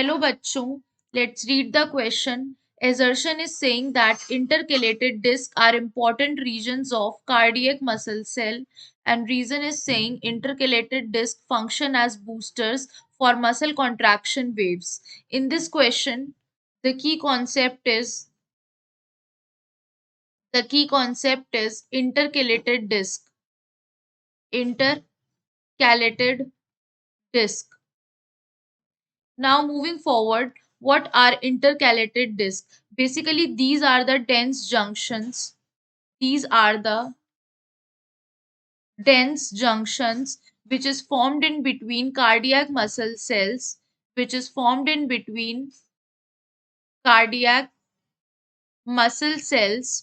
Hello बच्चों, let's read the question. Assertion is saying that intercalated discs are important regions of cardiac muscle cell, and reason is saying intercalated discs function as boosters for muscle contraction waves. In this question, the key concept is intercalated disc. Intercalated disc. Now moving forward, what are intercalated discs? Basically, these are the dense junctions. These are the dense junctions which is formed in between cardiac muscle cells, which is formed in between cardiac muscle cells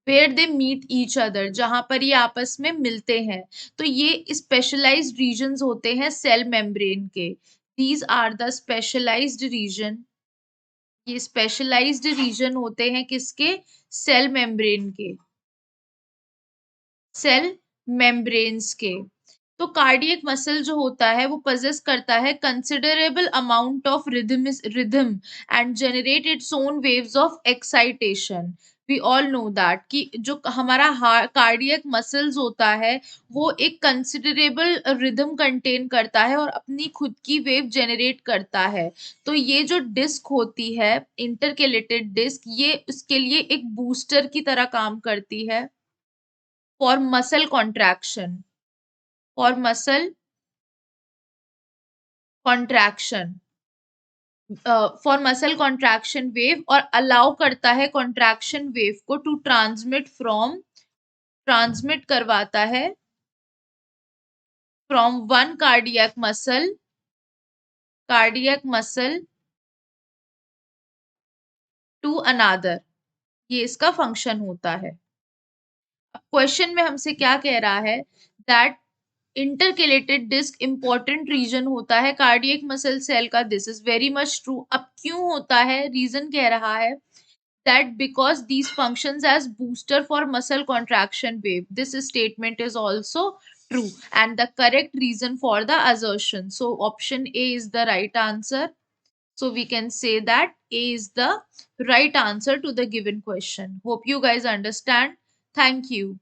where they meet each other, जहां पर ये आपस में मिलते हैं. तो ये specialised regions होते हैं सेल मेम्ब्रेन के. These are the specialized region. ये स्पेशलाइज्ड रीजन होते हैं किसके? सेल मेम्ब्रेन के. सेल मेम्ब्रेन्स के. तो कार्डियक मसल जो होता है वो पजेस करता है considerable amount of rhythm and generate its own waves of excitation. We all know that कि जो हमारा कार्डियक मसल्स होता है वो एक कंसिडरेबल रिदम कंटेन करता है और अपनी खुद की वेव जनरेट करता है. तो ये जो डिस्क होती है इंटरकेलेटेड डिस्क, ये उसके लिए एक बूस्टर की तरह काम करती है for muscle contraction. For muscle contraction, for muscle contraction wave, और अलाउ करता है कॉन्ट्रैक्शन वेव को टू ट्रांसमिट करवाता है from one cardiac muscle to another. ये इसका फंक्शन होता है. अब क्वेश्चन में हमसे क्या कह रहा है? दैट इंटरकेलेटेड डिस्क इंपॉर्टेंट रीजन होता है कार्डियक मसल सेल का. This is very much true. अब क्यों होता है? रीजन कह रहा है that because these functions as booster for muscle contraction wave. This statement is also true and the correct reason for the assertion. So option A is the right answer. So we can say that A is the right answer to the given question. Hope you guys understand. Thank you.